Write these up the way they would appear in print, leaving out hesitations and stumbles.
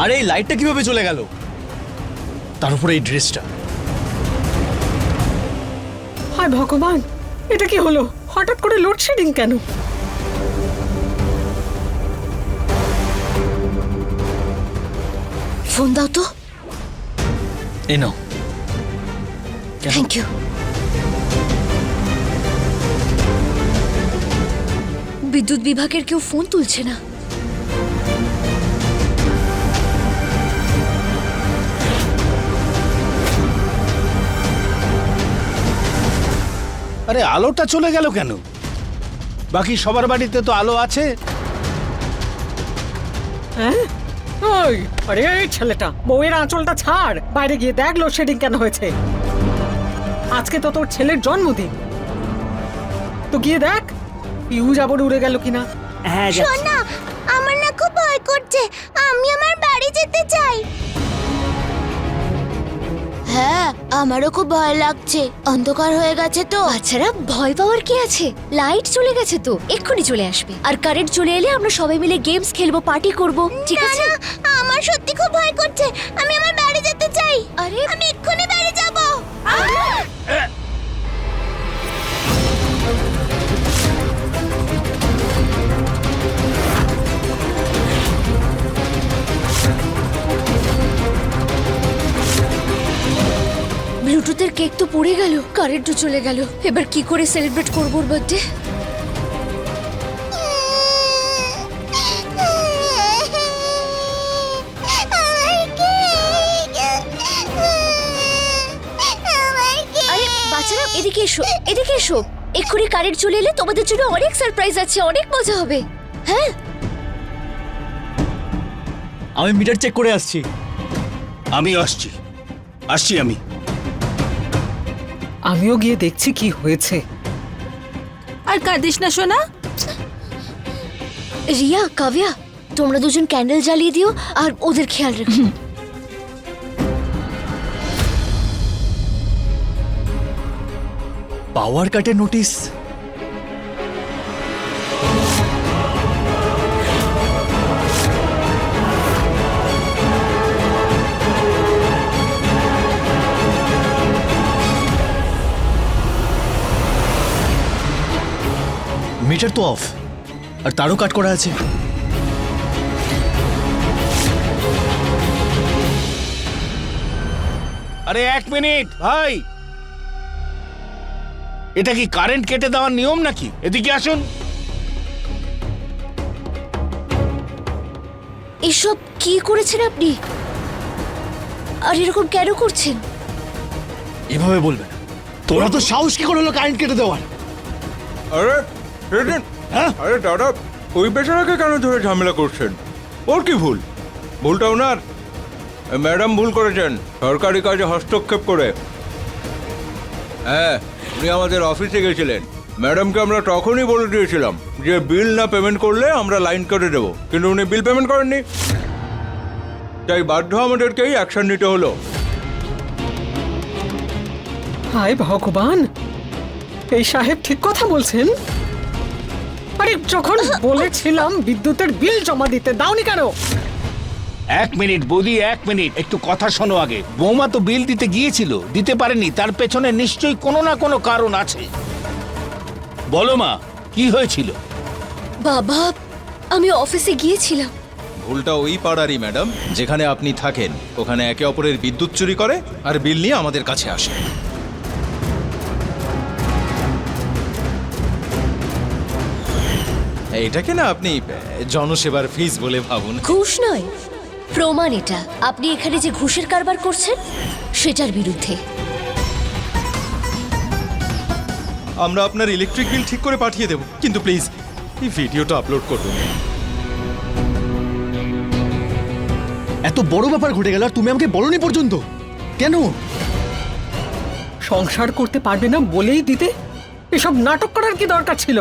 আর এই লাইটটা কিভাবে চলে গেল? তার উপরে এই ড্রেসটা। হায় ভগবান, এটা কি হলো? হঠাৎ করে লোডশেডিং কেন? ফোন দাও তো। এই নাও। Thank you. বিদ্যুৎ বিভাগের কেউ ফোন তুলছে না। আরে আলোটা চলে গেল কেন? বাকি সবার বাড়িতে তো আলো আছে। হ্যাঁ ওই, আরে এই ছেলেটা, বউয়ের আঁচলটা ছাড়, বাইরে গিয়ে দেখ লোডশেডিং কেন হয়েছে। আজকে তো তোর ছেলের জন্মদিন, তো গিয়ে দেখ ফিউজ আবার উড়ে গেল কিনা। হ্যাঁ সোনা, আমার না খুব ভয় করছে, আমি আমার বাড়ি যেতে চাই। হ্যাঁ, আমারও খুব ভয় লাগছে, অন্ধকার হয়ে গেছে তো। বাচ্চারা, ভয় পাওয়ার কি আছে? লাইট চলে গেছে তো, এক্ষুনি চলে আসবে। আর কারেন্ট চলে এলে আমরা সবাই মিলে গেমস খেলবো, পার্টি করব, ঠিক না, আছে? না, আমার সত্যি খুব ভয় করছে, আমি আমার বাড়ি যেতে চাই। আরে আমি এক্ষুনি বাড়ি যাব। ব্লুটুথের কেক তো পড়ে গেল, কারেন্টও চলে গেল। এবার কি করে সেলিব্রেট করবো ওর বার্থডে? আরে বাচ্চারা, এদিকে এসো, এদিকে এসো। এক্ষুনি কারেন্ট চলে এলে তোমাদের জন্য অনেক সারপ্রাইজ আছে, অনেক মজা হবে। হ্যাঁ, আমি মিটার চেক করে আসছি। আমি আসছি আসছি আমি। আমিও গিয়ে দেখছি কি হয়েছে। আর কাঁদিস না সোনা। রিয়া, কাব্যা, তোমরা দুজন ক্যান্ডেল জ্বালিয়ে দিও আর ওদের খেয়াল রেখো। পাওয়ার কাটের নোটিশ। মিটার তো অফ, আর তারও কাট করা আছে। আরে এক মিনিট ভাই, এটা কি কারেন্ট কেটে দেওয়ার নিয়ম নাকি? এদিকে আসুন। এসব কি করেছেন আপনি? আর এরকম কেন করছেন? এভাবে বলবে না। তোরা তো সাহস কি করে হলো কারেন্ট কেটে দেওয়ার? আরে রিটেন, হ্যাঁ? আরে দাদা, ওই বেচারাকে কেন ধরে ঝামেলা করছেন? ওর কি ভুল? ভুলটা ওনার। ম্যাডাম ভুল করেছেন সরকারি কাজে হস্তক্ষেপ করে। হ্যাঁ, উনি আমাদের অফিসে গেছিলেন। ম্যাডামকে আমরা তখনই বলে দিয়েছিলাম যে বিল না পেমেন্ট করলে আমরা লাইন কেটে দেবো, কিন্তু উনি বিল পেমেন্ট করেননি, তাই বাধ্য আমাদেরকেই অ্যাকশন নিতে হলো। হায় ভগবান, এই সাহেব ঠিক কথা বলছেন। আরে যখন বলেছিলাম বিদ্যুতের বিল জমা দিতে, দাওনি কেন? এক মিনিট বৌদি, এক মিনিট, একটু কথা শোনো আগে। বৌমা তো বিল দিতে গিয়েছিল, দিতে পারেনি, তার পেছনে নিশ্চয়ই কোনো না কোনো কারণ আছে। বলো মা, কি হয়েছিল? বাবা, আমি অফিসে গিয়েছিলাম। ভুলটা ওই পাড়ারই ম্যাডাম, যেখানে আপনি থাকেন। ওখানে একে অপরের বিদ্যুৎ চুরি করে আর বিল নিয়ে আমাদের কাছে আসে। এটাকে না আপনি জনসেবার ফিস বলে ভাবুন। ঘুষ নয়, প্রমাণ এটা। আপনি এখানে যে ঘুষের কারবার করছেন সেটার বিরুদ্ধে। আমরা আপনার ইলেকট্রিক বিল ঠিক করে পাঠিয়ে দেব, কিন্তু প্লিজ এই ভিডিওটা আপলোড করুন। এত বড় ব্যাপার ঘটে গেল আর তুমি আমাকে বলনি পর্যন্ত কেন? সংসার করতে পারবে না বলেই দিতে? এসব নাটক করার কি দরকার ছিল?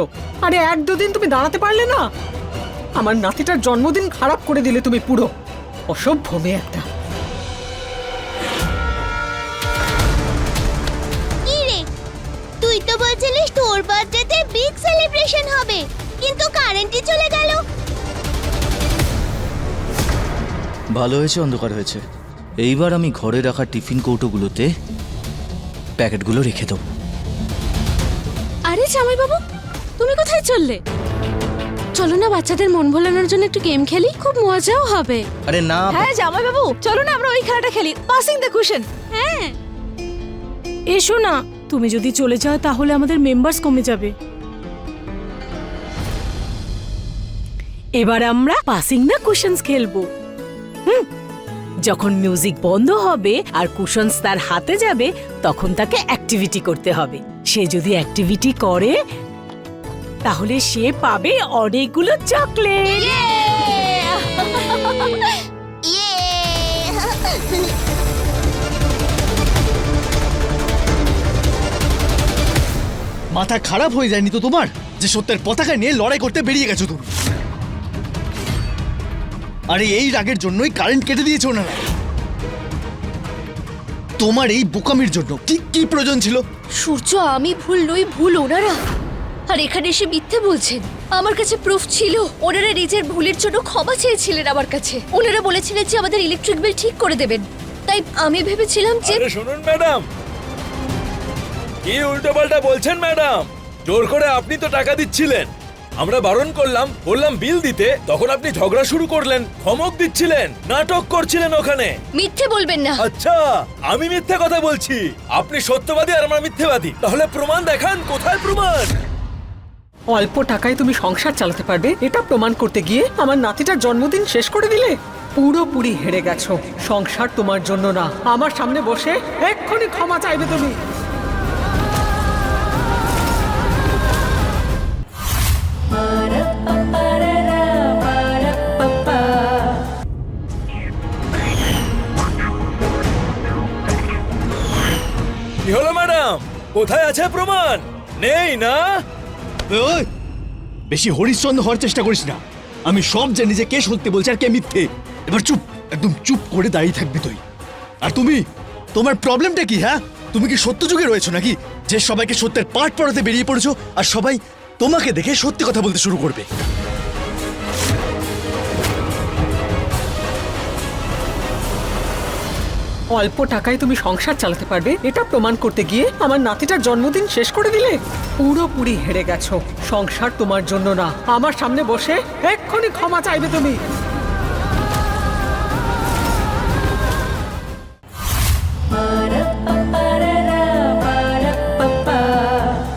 আরে এক দুদিন তুমি দাঁড়াতে পারলে না? আমার নাতিটার জন্মদিন খারাপ করে দিলে তুমি পুরো। অসভ্য মেয়ে একটা। কি রে, তুই তো বলছিলিস তোর বার্থডেতে বিগ সেলিব্রেশন হবে, কিন্তু কারেন্টই চলে গেল। ভালো হয়েছে অন্ধকার হয়েছে। এইবার আমি ঘরে রাখা টিফিন কৌটোগুলোতে প্যাকেটগুলো রেখে দেবো। আরে জামাই বাবু, তুমি কোথায় চললে? চলো না বাচ্চাদের মন ভোলানোর জন্য একটু গেম খেলি, খুব মজাও হবে। আরে না, হ্যাঁ জামাই বাবু, চলো না আমরা ওই খেলাটা খেলি, পাসিং দ্য কুশন। হ্যাঁ এসো না, তুমি যদি চলে যাও তাহলে আমাদের মেম্বার্স কমে যাবে। এবার আমরা পাসিং দ্য কুশনস খেলবো। যখন মিউজিক বন্ধ হবে আর কুশনস তার হাতে যাবে, তখন তাকে অ্যাক্টিভিটি করতে হবে। সে যদি অ্যাক্টিভিটি করে তাহলে সে পাবে অনেকগুলো চকলেট। মাথা খারাপ হয়ে যায়নি তো তোমার, যে সত্যের পতাকা নিয়ে লড়াই করতে বেরিয়ে গেছো তুমি? আরে এই রাগের জন্যই কারেন্ট কেটে দিয়েছে ওনারা। তোমার এই বোকামির জন্য কি কি প্রয়োজন ছিল? সূর্য, আমি ভুল নই, ভুল ওনারা। আর এখানে এসে মিথ্যে বলছেন। আমার কাছে প্রুফ ছিল। ওনারা নিজের ভুলের জন্য ক্ষমা চেয়েছিলেন আমার কাছে। ওনারা বলেছিলেন যে আমাদের ইলেকট্রিক বিল ঠিক করে দেবেন। তাই আমি ভেবেছিলাম যে শুনুন ম্যাডাম, কি উল্টোপাল্টা বলছেন ম্যাডাম? জোর করে আপনি তো টাকা দিচ্ছিলেন, আমরা বারণ করলাম, বললাম বিল দিতে, তখন আপনি ঝগড়া শুরু করলেন, ধমক দিচ্ছিলেন, নাটক করছিলেন ওখানে। মিথ্যে বলবেন না। আচ্ছা, আমি মিথ্যে কথা বলছি, আপনি সত্যবাদী আর আমরা মিথ্যেবাদী। তাহলে প্রমাণ দেখান, কোথায় প্রমাণ? অল্প টাকায় তুমি সংসার চালাতে পারবে এটা প্রমাণ করতে গিয়ে আমার নাতিটার জন্মদিন শেষ করে দিলে। পুরোপুরি হেরে গেছো। সংসার তোমার জন্য না। আমার সামনে বসে এক্ষুনি ক্ষমা চাইবে তুমি। কি হলো ম্যাডাম, কোথায় আছে প্রমাণ? নেই না? ওই, বেশি হরিশ্চন্দ্র হওয়ার চেষ্টা করিস না। আমি সব জানি যে কে সত্যি বলছে আর কে মিথ্যে। এবার চুপ, একদম চুপ করে দাঁড়িয়ে থাকবি তুই। আর তুমি, তোমার প্রবলেমটা কি? হ্যাঁ, তুমি কি সত্য যুগে রয়েছো নাকি, যে সবাইকে সত্যের পাঠ পড়াতে বেরিয়ে পড়েছো আর সবাই তোমাকে দেখে সত্যি কথা বলতে শুরু করবে? অল্প টাকায় তুমি সংসার চালাতে পারবে এটা প্রমাণ করতে গিয়ে আমার নাতিটার জন্মদিন শেষ করে দিলে। পুরোপুরি হেরে গেছো। সংসার তোমার জন্য না। আমার সামনে বসে এক্ষুনি ক্ষমা চাইবে তুমি।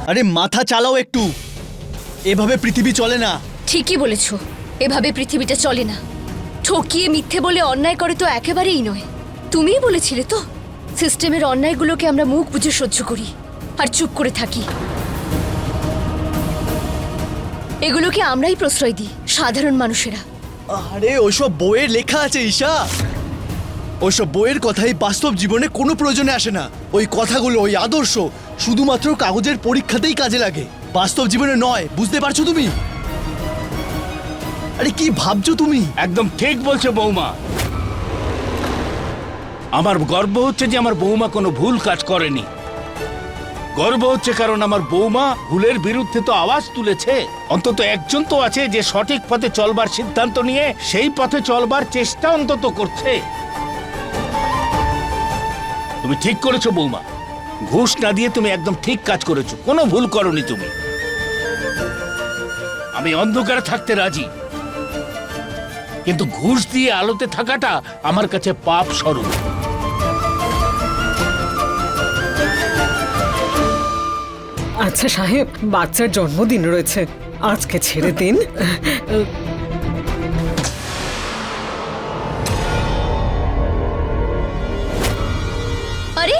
আরে মাথা চালাও একটু, এভাবে পৃথিবী চলে না। ঠিকই বলেছো, এভাবে পৃথিবীটা চলে না। ঠকিয়ে মিথ্যে বলে অন্যায় করে তো একেবারেই নয়। তুমিই বলেছিলে তো, সিস্টেমের অন্যায়গুলোকে আমরা মুখ বুজে সহ্য করি আর চুপ করে থাকি। এগুলোকে আমরাই প্রশ্রয় দিই, সাধারণ মানুষেরা। আরে ওসব বইয়ের লেখা আছে ঈশা, ওসব বইয়ের কথাই বাস্তব জীবনে কোনো প্রয়োজনে আসে না। ওই কথাগুলো, ওই আদর্শ শুধুমাত্র কাগজের পরীক্ষাতেই কাজে লাগে, বাস্তব জীবনে নয়। বুঝতে পারছো তুমি? আরে কি ভাবছো তুমি? একদম ঠিক বলছো বৌমা। আমার গর্ব হচ্ছে যে আমার বৌমা কোনো ভুল কাজ করেনি। গর্ব হচ্ছে কারণ আমার বৌমা ভুলের বিরুদ্ধে তো আওয়াজ তুলেছে। অন্তত একজন তো আছে যে সঠিক পথে চলবার সিদ্ধান্ত নিয়ে সেই পথে চলবার চেষ্টা অন্তত করছে। তুমি ঠিক করেছো বৌমা, ঘুষ না দিয়ে তুমি একদম ঠিক কাজ করেছো, কোনো ভুল করনি তুমি। আমি অন্ধকারে থাকতে রাজি, কিন্তু ঘুষ দিয়ে আলোতে থাকাটা আমার কাছে পাপ স্বরূপ। আচ্ছা সাহেব, বাচ্চার জন্মদিন রয়েছে, আজকে ছেড়ে দিন। আরে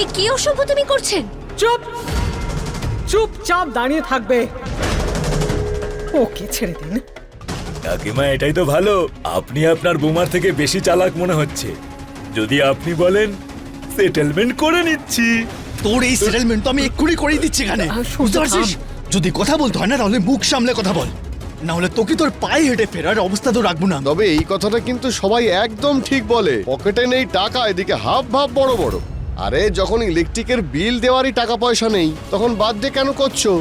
এ কি অসভ্য তুমি করছেন? চুপ, চুপচাপ দাঁড়িয়ে থাকবে। ওকে ছেড়ে দিন। কাকিমা, এটাই তো ভালো, আপনি আপনার বৌমার থেকে বেশি চালাক মনে হচ্ছে। যদি আপনি বলেন সেটেলমেন্ট করে নিচ্ছি। তোর এই সেটেলমেন্ট তো আমি এক্ষুনি করেই দিচ্ছি এখানে। বুঝতে পারছিস? যদি কথা বলতে হয় না তাহলে মুখ সামলে কথা বল, না হলে তোকে তোর পায়ে হেঁটে ফেরার অবস্থা তো রাখবো না। তবে এই কথাটা কিন্তু সবাই একদম ঠিক বলে, পকেটে নেই টাকা, এদিকে হাব ভাব বড় বড়। আরে যখন ইলেকট্রিকের বিল দেওয়ারই টাকা পয়সা নেই, তখন বার্থডে কেন করছো?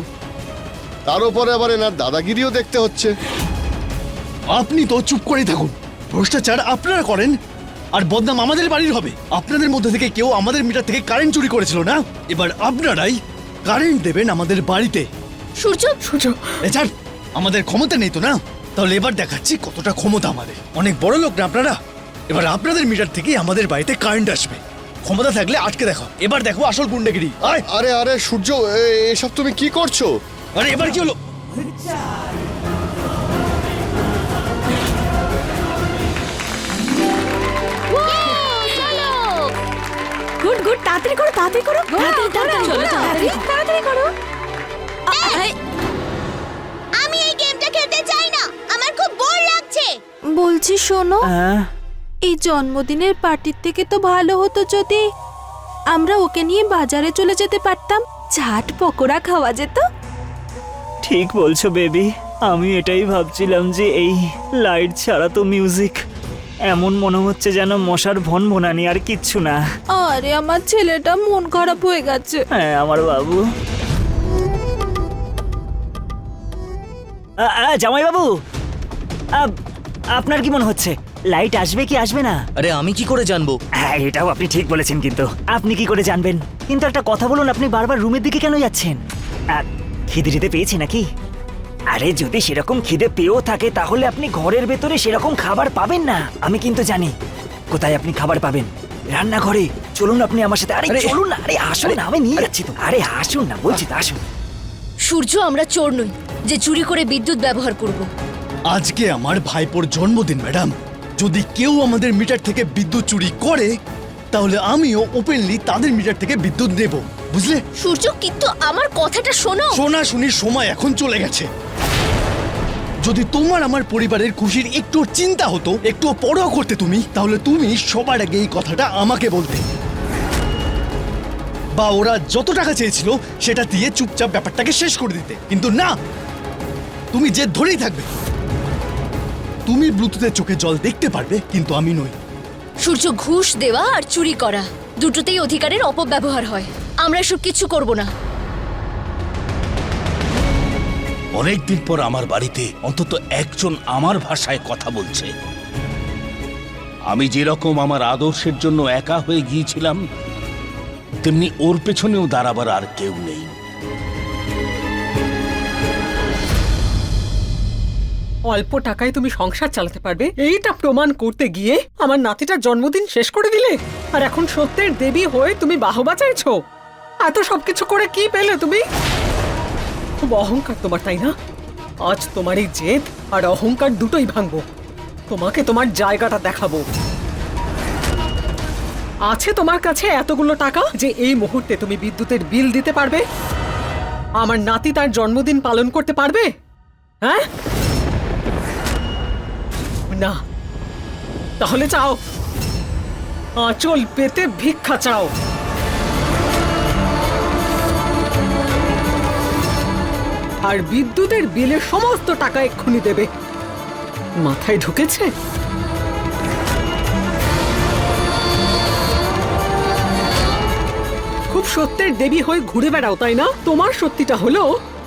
তার উপরে আবার এনার দাদাগিরিও দেখতে হচ্ছে। আপনি তো চুপ করে থাকুন। ভ্রষ্টাচার আপনারা করেন আর বদনাম আমাদের বাড়ির হবে। আপনাদের মধ্যে থেকে কেউ আমাদের মিটার থেকে কারেন্ট চুরি করেছিল না, এবার আপনারাই কারেন্ট দেবেন আমাদের বাড়িতে। সূর্য সূর্য, এছাড় আমাদের ক্ষমতা নেই তো না, তাহলে এবার দেখাচ্ছি কতটা ক্ষমতা আমাদের। অনেক বড় লোক না আপনারা, এবার আপনাদের মিটার থেকে আমাদের বাড়িতে কারেন্ট আসবে। ক্ষমতা থাকলে আটকে দেখো, এবার দেখো আসল গুন্ডাগিরি। আয়, আরে আরে সূর্য, এসব তুমি কি করছো? আরে এবার কি হলো? গুড গুড, তাড়াতাড়ি করো, তাড়াতাড়ি করো, তাড়াতাড়ি চলো, তাড়াতাড়ি। তাড়াতাড়ি করো। আমি এই গেমটা খেলতে চাই না, আমার খুব বোর লাগছে। বলছি শোনো, এই জন্মদিনের পার্টির থেকে তো ভালো হতো যদি আমরা ওকে নিয়ে বাজারে চলে যেতে পারতাম, চাট পকোড়া খাওয়া যেত। ঠিক বলছো বেবি, আমি এটাই ভাবছিলাম যে এই লাইট ছাড়া তো মিউজিক, এমন মনে হচ্ছে যেন মশার ভনভনানি আর কিচ্ছু না। আরে আমার ছেলেটা মন খারাপ হয়ে গেছে। হ্যাঁ আমার বাবু। জামাই বাবু, আপনার কি মনে হচ্ছে লাইট আসবে কি আসবে না? আরে আমি কি করে জানবো? হ্যাঁ এটাও আপনি ঠিক বলেছেন, কিন্তু আপনি কি করে জানবেন? কিন্তু একটা কথা বলুন, আপনি বারবার রুমের দিকে কেন যাচ্ছেন? খিদে টিদে পেয়েছি নাকি? আরে যদি সেরকম খিদে পেয়েও থাকে তাহলে আপনি ঘরের ভেতরে সেরকম খাবার পাবেন না। আমি কিন্তু জানি কোথায় আপনি খাবার পাবেন, রান্নাঘরে। চলুন আপনি আমার সাথে। আরে চলুন না, আরে আসুন না, আমি নিয়ে যাচ্ছি তো। আরে আসুন না বলছি তো, আসুন। সূর্য, আমরা চোর নই যে চুরি করে বিদ্যুৎ ব্যবহার করব। আজকে আমার ভাইপোর জন্মদিন ম্যাডাম, যদি কেউ আমাদের মিটার থেকে বিদ্যুৎ চুরি করে তাহলে আমিও ওপেনলি তাদের মিটার থেকে বিদ্যুৎ নেব, বুঝলে? সূর্য, কিন্তু আমার কথাটা শোনো। শোনাশুনির সময় এখন চলে গেছে। যদি তোমার আমার পরিবারের খুশির একটু চিন্তা হতো, একটু পরোয়া করতে তুমি, তাহলে তুমি সবার আগে এই কথাটা আমাকে বলতে, বা ওরা যত টাকা চেয়েছিল সেটা দিয়ে চুপচাপ ব্যাপারটাকে শেষ করে দিতে। কিন্তু না, তুমি যে ধরেই থাকবে। তুমি ব্লুটুথের চোখে জল দেখতে পারবে, কিন্তু আমি নই। সূর্য, ঘুষ দেওয়া আর চুরি করা দুটোতেই অধিকারের অপব্যবহার হয়। আমরা এসব কিছু করব না। অনেকদিন পর আমার বাড়িতে অন্তত একজন আমার ভাষায় কথা বলছে। আমি যেরকম আমার আদর্শের জন্য একা হয়ে গিয়েছিলাম, তেমনি ওর পেছনেও দাঁড়াবার আর কেউ নেই। অল্প টাকায় তুমি সংসার চালাতে পারবে এইটা প্রমাণ করতে গিয়ে আমার নাতিটার জন্মদিন শেষ করে দিলে। আর এখন সত্যের দেবী হয়ে তুমি বাহবা চাইছো। এত সবকিছু করে কি পেলে তুমি? খুব অহংকার তোমার, তাই না? আজ তোমার এই জেদ আর অহংকার দুটোই ভাঙবো। তোমাকে তোমার জায়গাটা দেখাবো। আছে তোমার কাছে এতগুলো টাকা যে এই মুহূর্তে তুমি বিদ্যুতের বিল দিতে পারবে, আমার নাতি তার জন্মদিন পালন করতে পারবে? হ্যাঁ না, তাহলে চাও, আঁচল পেতে ভিক্ষা চাও। আর বিদ্যুতের বিলের সমস্ত টাকা এক্ষুনি দেবে। মাথায় ঢুকেছে? খুব সত্যের দেবী হয়ে ঘুরে বেড়াও, তাই না? তোমার সত্যিটা হলো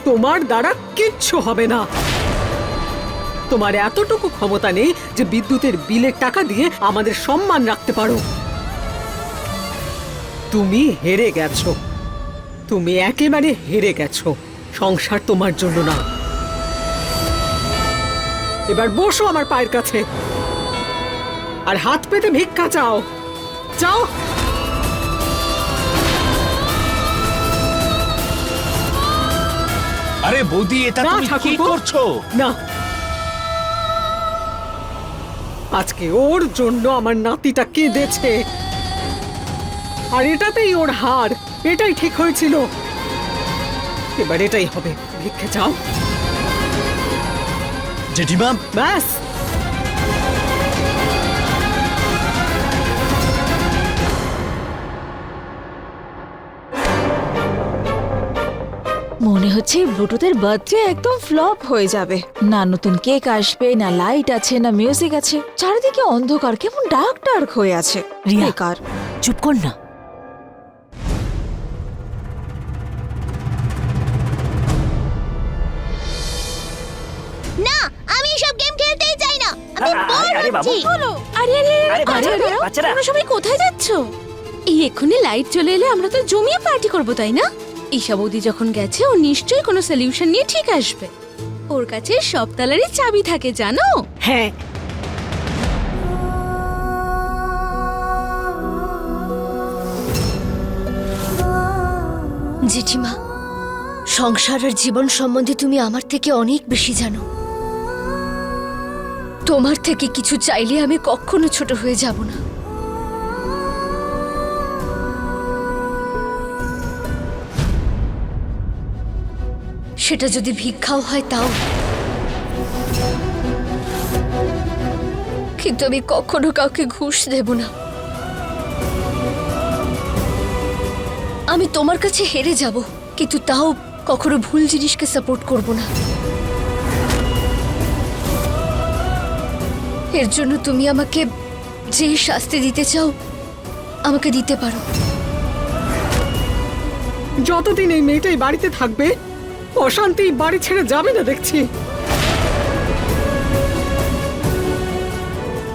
তোমার দ্বারা কিচ্ছু হবে না। তোমার এতটুকু ক্ষমতা নেই যে বিদ্যুতের বিলের টাকা দিয়ে আমাদের সম্মান রাখতে পারো। তুমি হেরে গেছো, তুমি একেবারে হেরে গেছো। সংসার তোমার জন্য না। এবার বসো আমার পায়ের কাছে আর হাত পেতে ভিক্ষা চাও। চাও। আরে বৌদি, এটা না, তুমি কি ঠাকুরপো। করছো? না, আজকে ওর জন্য আমার নাতিটা কেঁদেছে, আর এটাতেই ওর হার। এটাই ঠিক হয়েছিল, এবার এটাই হবে। ভিক্ষে চাও। জেঠিমা, ব্যাস। মনে হচ্ছে ব্লুটুথের বার্থডে একদম ফ্লপ হয়ে যাবে। না নতুন কেক আসবে, না লাইট আছে, না মিউজিক আছে। চারিদিকে অন্ধকার, কেমন ডার্ক ডার্ক হয়ে আছে। রিয়া, বেকার। চুপ কর না। না, আমি এসব গেম খেলতেই চাই না। আরে বাবু আরে আরে আরে বাচ্চারা, আরে বাচ্চারা। তোমরা সবাই কোথায় যাচ্ছ? এই এক্ষুনি লাইট চলে এলে আমরা তো জমিয়ে পার্টি করব, তাই না? ঈশা বৌদি যখন গেছে ও নিশ্চয়ই কোনো সলিউশন নিয়ে ঠিক আসবে। ওর কাছে সব তালারই চাবি থাকে, জানো? হ্যাঁ জেঠিমা, সংসার আর জীবন সম্বন্ধে তুমি আমার থেকে অনেক বেশি জানো। তোমার থেকে কিছু চাইলে আমি কখনো ছোট হয়ে যাব না। সেটা যদি ভিক্ষাও হয় তাও। কিন্তু আমি কখনো কাউকে ঘুষ দেব না। আমি তোমার কাছে হেরে যাব, কিন্তু তাও কখনো ভুল জিনিসকে সাপোর্ট করব না। এর জন্য তুমি আমাকে যে শাস্তি দিতে চাও আমাকে দিতে পারো। যতদিন এই মেয়েটাই বাড়িতে থাকবে অশান্তি বাড়ি ছেড়ে যাবে না দেখছি।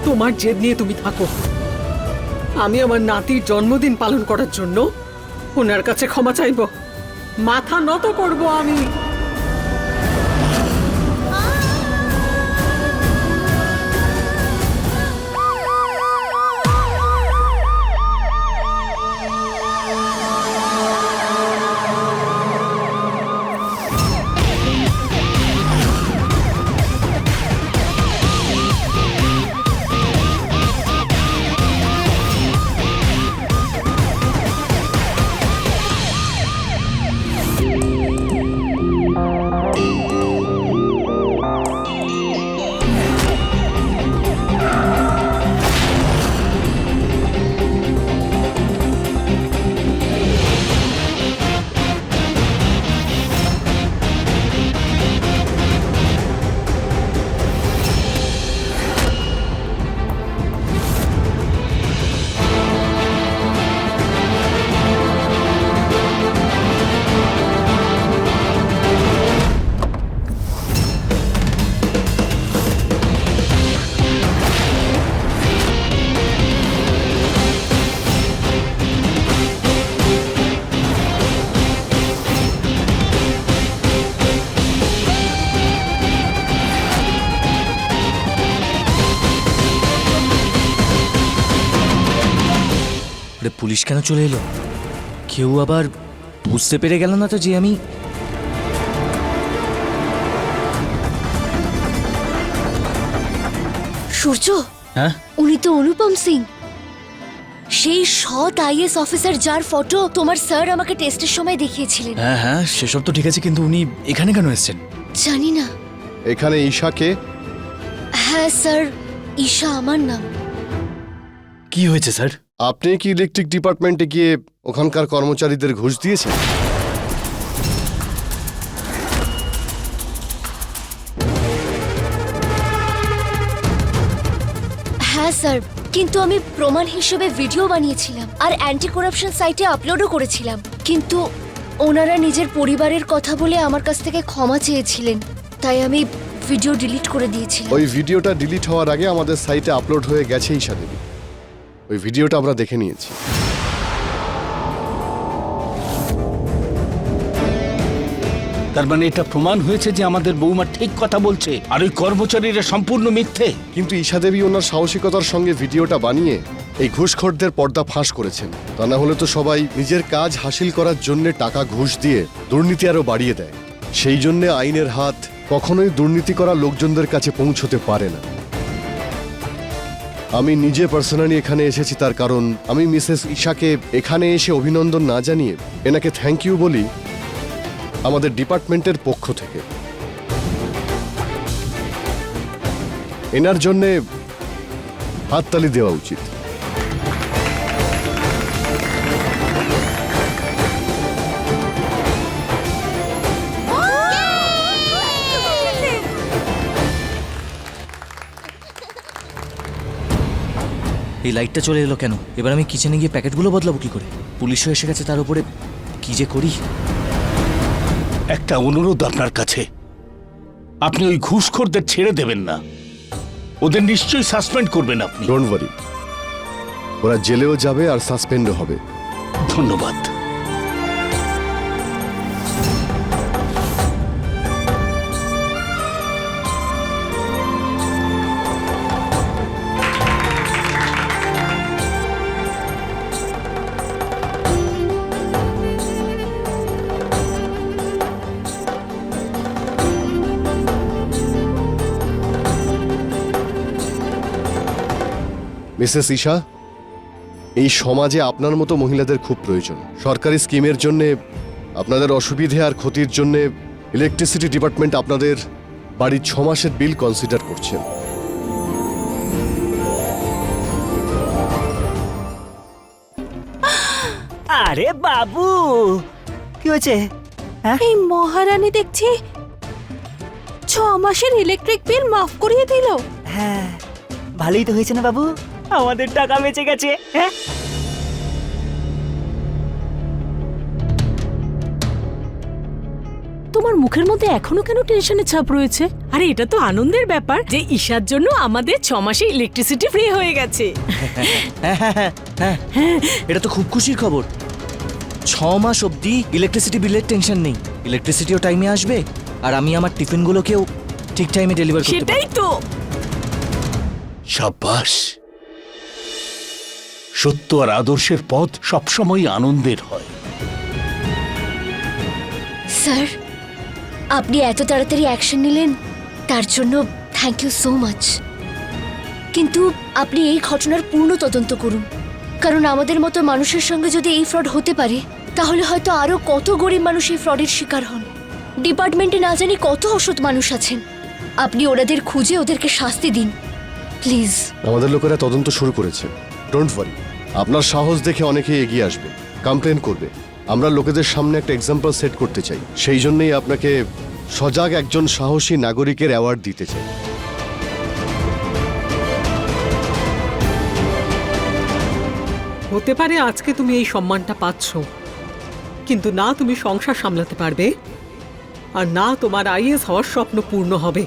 তোমার জেদ নিয়ে তুমি থাকো। আমি আমার নাতির জন্মদিন পালন করার জন্য ওনার কাছে ক্ষমা চাইব, মাথা নত করব আমি। পুলিশ কেন চলে এলো? কেউ আবার বুঝতে পেরে গেল না তো যে আমি... সূর্য, হ্যাঁ, উনি তো অনুপম সিং, সেই সৎ আইএস অফিসার যার ফটো তোমার স্যার আমাকে টেস্টের সময় দেখিয়েছিলেন। হ্যাঁ হ্যাঁ, সেসব তো ঠিক আছে, কিন্তু উনি এখানে কেন এসেছেন? জানি না। এখানে ঈশাকে? হ্যাঁ স্যার, ঈশা আমার নাম। কি হয়েছে স্যার? আপনি কি ইলেকট্রিক ডিপার্টমেন্টে গিয়ে ওখানকার কর্মচারীদের ঘুষ দিয়েছেন? হ্যাঁ স্যার, কিন্তু আমি প্রমাণ হিসেবে ভিডিও বানিয়েছিলাম আর অ্যান্টি করাপশন সাইটে আপলোডও করেছিলাম। কিন্তু ওনারা নিজের পরিবারের কথা বলে আমার কাছ থেকে ক্ষমা চেয়েছিলেন, তাই আমি ভিডিও ডিলিট করে দিয়েছিলাম। ওই ভিডিওটা ডিলিট হওয়ার আগে আমাদের সাইটে আপলোড হয়ে গেছে ঈশা দেবী। ওই ভিডিওটা আমরা দেখে নিয়েছি। তার মানে এটা প্রমাণ হয়েছে যে আমাদের বৌমা ঠিক কথা বলছে আর ওই কর্মচারীরা সম্পূর্ণ মিথ্যে। কিন্তু ঈশা দেবী ওনার সাহসিকতার সঙ্গে ভিডিওটা বানিয়ে এই ঘুষখোরদের পর্দা ফাঁস করেছেন। তা না হলে তো সবাই নিজের কাজ হাসিল করার জন্য টাকা ঘুষ দিয়ে দুর্নীতি আরো বাড়িয়ে দেয়। সেই জন্য আইনের হাত কখনোই দুর্নীতি করা লোকজনদের কাছে পৌঁছতে পারে না। আমি নিজে পার্সোনালি এখানে এসেছি, তার কারণ আমি মিসেস ঈশাকে এখানে এসে অভিনন্দন না জানিয়ে এনাকে থ্যাংক ইউ বলি আমাদের ডিপার্টমেন্টের পক্ষ থেকে। এনার জন্যে হাততালি দেওয়া উচিত। এই লাইটটা চলে এলো কেন? এবার আমি কিচেনে গিয়ে প্যাকেটগুলো বদলাবো কি করে? পুলিশও এসে গেছে, তার উপরে কি যে করি। একটা অনুরোধ আপনার কাছে, আপনি ওই ঘুষখোরদের ছেড়ে দেবেন না। ওদের নিশ্চয়ই সাসপেন্ড করবেন আপনি। ডোন্ট ওয়ারি, ওরা জেলেও যাবে আর সাসপেন্ডও হবে। ধন্যবাদ। মিসেস ঈশা, এই সমাজে আপনার মতো মহিলাদের খুব প্রয়োজন। সরকারি স্কিমের জন্য আপনাদের অসুবিধে আর ক্ষতির জন্য ইলেকট্রিসিটি ডিপার্টমেন্ট আপনাদের বাড়ির 6 মাসের বিল কনসিডার করছেন। আরে বাবু, কি হয়েছে? এই মহারানী দেখছি 6 মাসের ইলেকট্রিক বিল মাফ করিয়ে দিল। হ্যাঁ, ভালোই তো হয়েছে না বাবু, আমাদের টাকা বেঁচে গেছে। হ্যাঁ, তোমার মুখের মধ্যে এখনো কেন টেনশনের ছাপ রয়েছে? আরে এটা তো আনন্দের ব্যাপার যে ঈশার জন্য আমাদের 6 মাসে ইলেকট্রিসিটি ফ্রি হয়ে গেছে। হ্যাঁ, এটা তো খুব খুশির খবর। 6 মাস অবধি ইলেকট্রিসিটি বিলের টেনশন নেই। ইলেকট্রিসিটিও টাইমে আসবে আর আমি আমার টিফিনগুলোকেও ঠিক টাইমে ডেলিভার করতে পারবো। সেটাই তো। সাব্বাস। সত্য আর আদর্শের পথ সবসময় আনন্দের হয়। স্যার, আপনি এত তাড়াতাড়ি অ্যাকশন নিলেন তার জন্য থ্যাংক ইউ সো মাচ। কিন্তু আপনি এই ঘটনার পূর্ণ তদন্ত করুন, কারণ আমাদের মতো মানুষের সঙ্গে যদি এই ফ্রড হতে পারে তাহলে হয়তো আরো কত গরিব মানুষ এই ফ্রডের শিকার হন। ডিপার্টমেন্টে না জানি কত অসৎ মানুষ আছেন। আপনি ওনাদের খুঁজে ওদেরকে শাস্তি দিন প্লিজ। আমাদের লোকেরা তদন্ত শুরু করেছে। ডোন্ট ওয়ারি, আপনার সাহস দেখে অনেকে এগিয়ে আসবে, কমপ্লেন করবে। আমরা লোকেদের সামনে একটা এক্সাম্পল সেট করতে চাই, সেই জন্যই আপনাকে সজাগ একজন সাহসী নাগরিকের অ্যাওয়ার্ড দিতে চাই। হতে পারে আজকে তুমি এই সম্মানটা পাচ্ছ, কিন্তু না তুমি সংসার সামলাতে পারবে আর না তোমার আইএস হওয়ার স্বপ্ন পূর্ণ হবে।